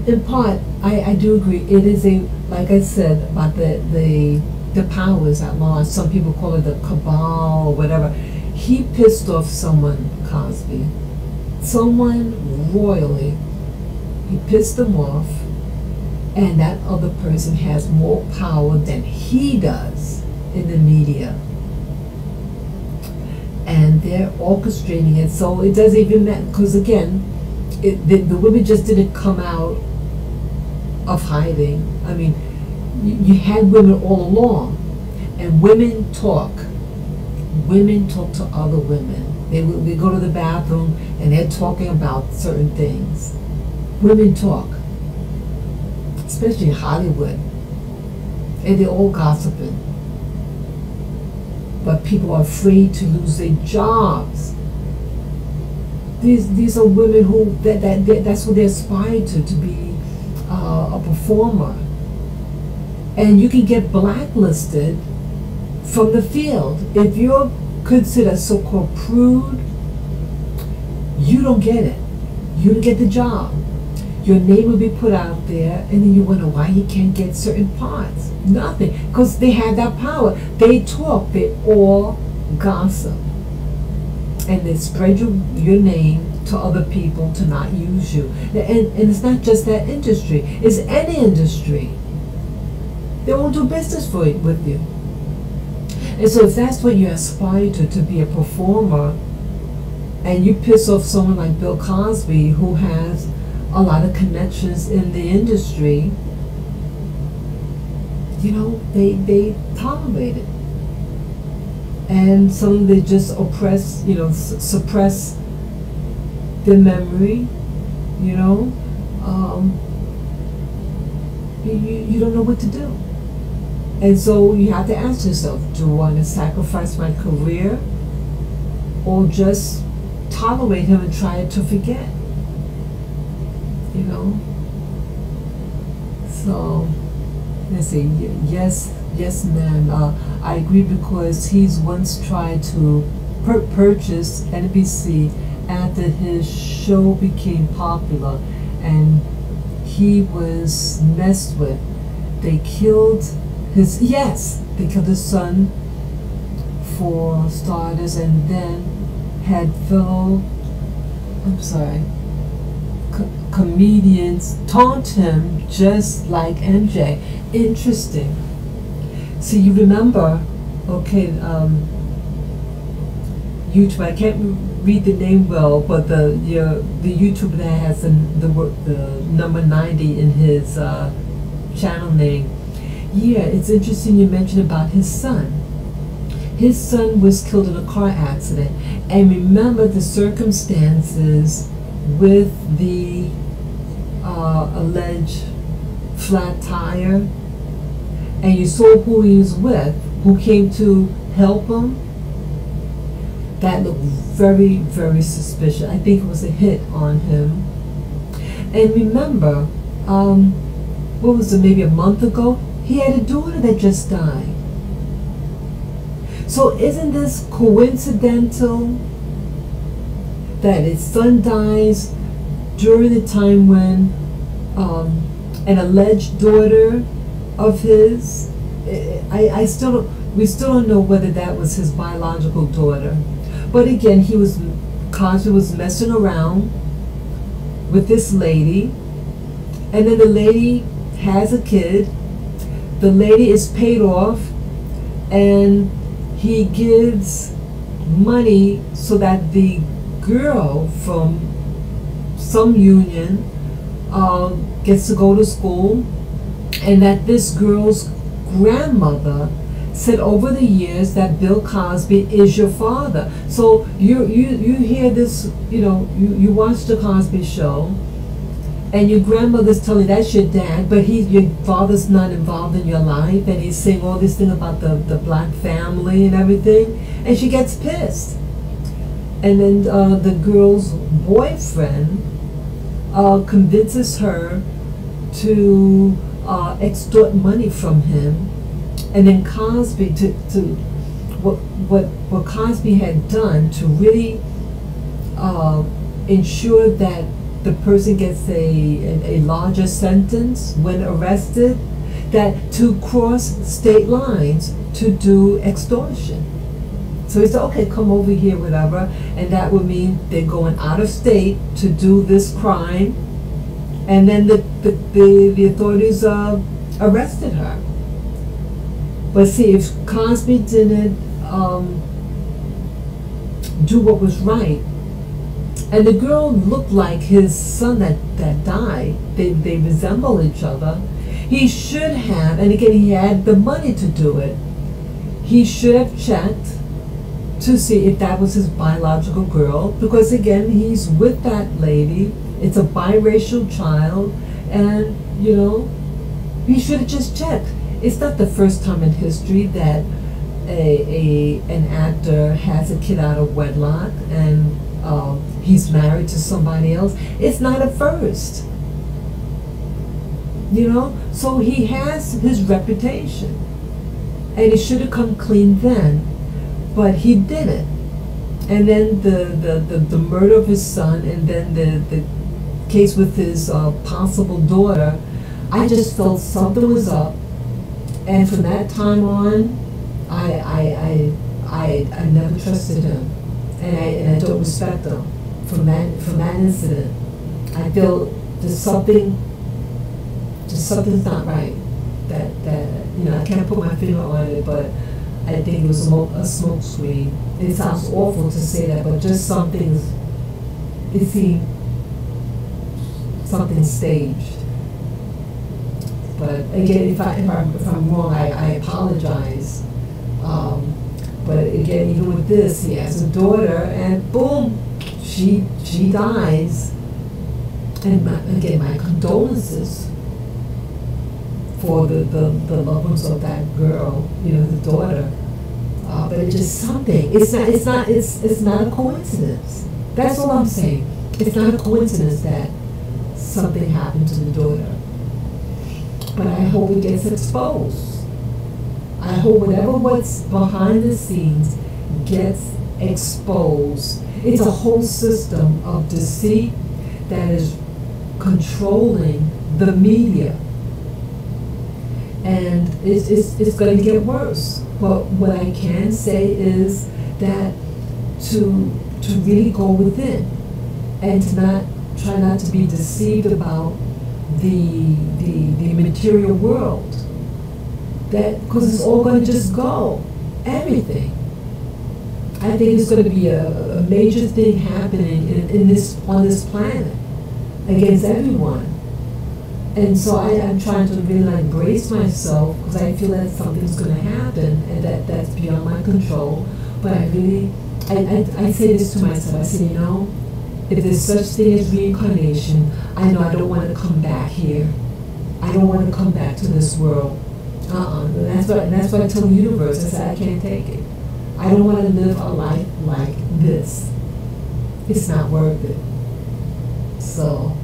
In part, I do agree. It is like I said about the powers at large. Some people call it the cabal or whatever. He pissed off someone, Cosby, someone royally. He pissed them off, and that other person has more power than he does in the media. And they're orchestrating it, so it doesn't even matter, because again, the women just didn't come out of hiding. I mean, you had women all along, and women talk to other women. They go to the bathroom and they're talking about certain things. Women talk, especially in Hollywood, and they're all gossiping. But people are afraid to lose their jobs. These are women who that's what they aspire to be a performer, and you can get blacklisted from the field if you're considered so-called prude. You don't get it. You don't get the job. Your name will be put out there, and then you wonder why you can't get certain parts. Nothing, because they have that power. They talk. They all gossip, and they spread your name to other people to not use you. And it's not just that industry. It's any industry. They won't do business with you. And so if that's what you aspire to be a performer, and you piss off someone like Bill Cosby, who has a lot of connections in the industry, you know, they tolerate it. And some they just oppress, you know, suppress their memory, you know. You don't know what to do. And so you have to ask yourself, do I want to sacrifice my career or just tolerate him and try to forget? You know? So, let's see, yes, ma'am. I agree, because he's once tried to purchase NBC after his show became popular, and he was messed with. They killed his son, for starters, and then had fellow, comedians taunt him just like MJ. Interesting. So you remember, YouTube, I can't read the name well, but the YouTuber that has the number 90 in his channel name. Yeah, it's interesting you mentioned about his son. His son was killed in a car accident, and remember the circumstances with the alleged flat tire, and you saw who he was with, who came to help him. That looked very, very suspicious. I think it was a hit on him. And remember, what was it, maybe a month ago, he had a daughter that just died. So isn't this coincidental that his son dies during the time when an alleged daughter of his, we still don't know whether that was his biological daughter. But again, Cosby was messing around with this lady, and then the lady has a kid. The lady is paid off, and he gives money so that the girl from some union gets to go to school, and that this girl's grandmother said over the years that Bill Cosby is your father. So you hear this, you watch the Cosby Show, and your grandmother's telling that's your dad, but your father's not involved in your life, and he's saying all this thing about the black family and everything, and she gets pissed. And then the girl's boyfriend convinces her to extort money from him, and then Cosby what Cosby had done to really ensure that the person gets a larger sentence when arrested, that to cross state lines to do extortion. So he said, okay, come over here, whatever, and that would mean they're going out of state to do this crime, and then the authorities arrested her. But see, if Cosby didn't do what was right, and the girl looked like his son that died, they resemble each other, he should have, and again, he had the money to do it, he should have checked to see if that was his biological girl, because again, he's with that lady, it's a biracial child, and he should have just checked. It's not the first time in history that an actor has a kid out of wedlock and he's married to somebody else. It's not a first. So he has his reputation, and he should have come clean then, but he didn't. And then the murder of his son, and then the case with his possible daughter, I just felt something was up. And from that time on, I never trusted him, and I don't respect him from that incident. I feel there's something's not right. That I can't put my finger on it, but I think it was a smoke screen. It sounds awful to say that, but just something staged. But again, if I'm wrong, I apologize. But again, even with this, he has a daughter, and boom, she dies. And again, my condolences for the loved ones of that girl, the daughter. But it's just something. It's not a coincidence. That's all I'm saying. It's not a coincidence that something happened to the daughter. But I hope it gets exposed. I hope what's behind the scenes gets exposed. It's a whole system of deceit that is controlling the media. And it's going to get worse. But what I can say is that to really go within and to try not to be deceived about the material world, that because it's all going to just go, everything. I think it's going to be a major thing happening on this planet against everyone. And so I'm trying to really brace myself, because I feel that something's going to happen, and that's beyond my control. But I say this to myself. I say, if there's such thing as reincarnation, I know I don't want to come back here. I don't want to come back to this world. That's what I tell the universe. I said, I can't take it. I don't want to live a life like this. It's not worth it. So,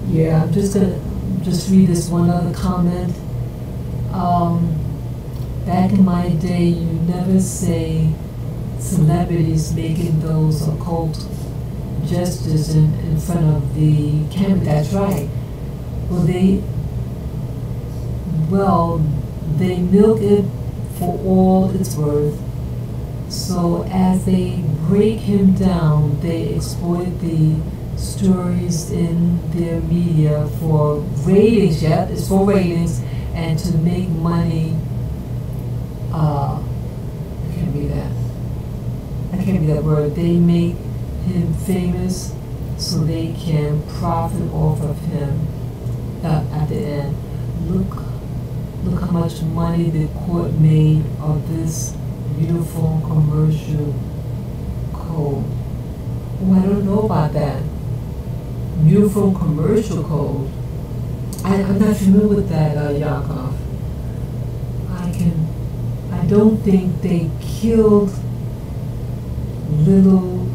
yeah, I'm just gonna read this one other comment. Back in my day, you never say celebrities making those occult gestures in front of the camera. That's right. Well, they milk it for all it's worth. So as they break him down, they exploit the stories in their media for ratings. Yeah, it's for ratings, and to make money. I can't read that word. They make him famous so they can profit off of him. at the end. Look how much money the court made of this uniform commercial code. Oh, I don't know about that. Uniform commercial code. I'm not familiar with that, Yakov. I don't think they killed little,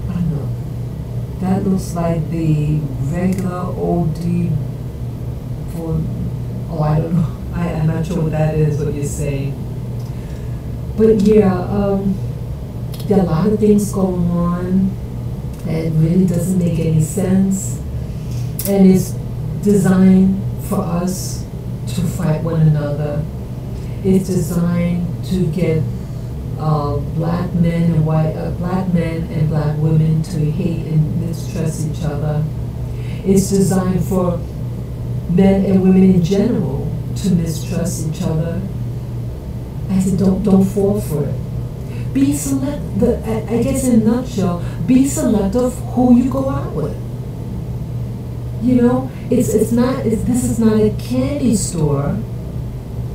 I don't know. That looks like the regular OD for, oh, I don't know. I'm not sure what that is, what you're saying. But yeah, there are a lot of things going on that really doesn't make any sense. And it's designed for us to fight one another. It's designed to get black men and black women to hate and mistrust each other. It's designed for men and women in general to mistrust each other. I said, don't fall for it. Be selective. I guess in a nutshell, be selective who you go out with. You know, this is not a candy store,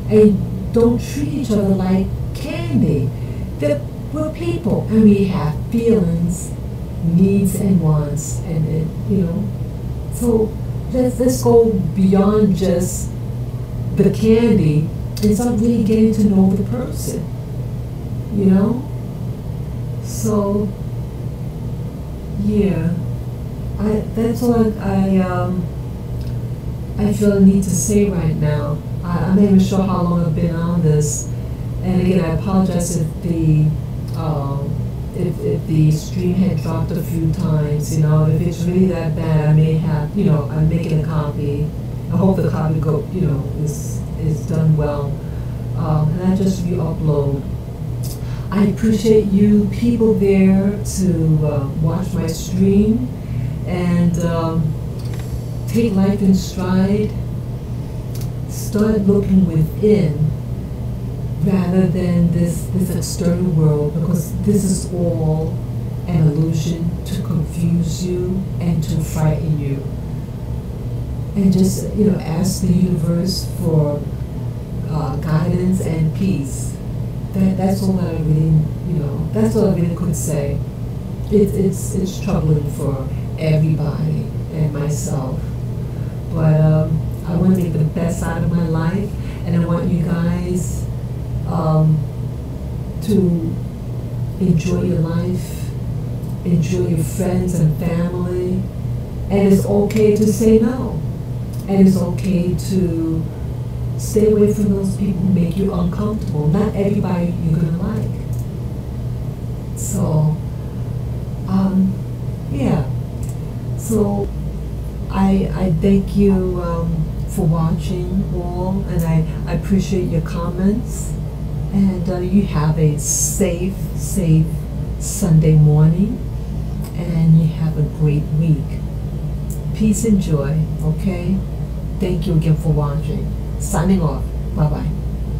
and don't treat each other like candy. We're people, and we have feelings, needs, and wants, and you know. So let's go beyond just the candy and start really getting to know the person. You know. So yeah. That's all I feel I need to say right now. I'm not even sure how long I've been on this, and again, I apologize if the stream had dropped a few times. You know, if it's really that bad, I may have, you know, I'm making a copy. I hope the copy is done well, and I just re-upload. I appreciate you people there to watch my stream. And take life in stride. Start looking within rather than this external world, because this is all an illusion to confuse you and to frighten you. And just, you know, ask the universe for guidance and peace. That's all I really, you know, that's all I really could say. It's troubling for everybody and myself, but I want to make the best out of my life, and I want you guys to enjoy your life, enjoy your friends and family, and it's okay to say no, and it's okay to stay away from those people who make you uncomfortable. Not everybody you're gonna like. So yeah. So I thank you for watching all, and I appreciate your comments, and you have a safe Sunday morning, and you have a great week. Peace and joy, okay? Thank you again for watching. Signing off. Bye-bye.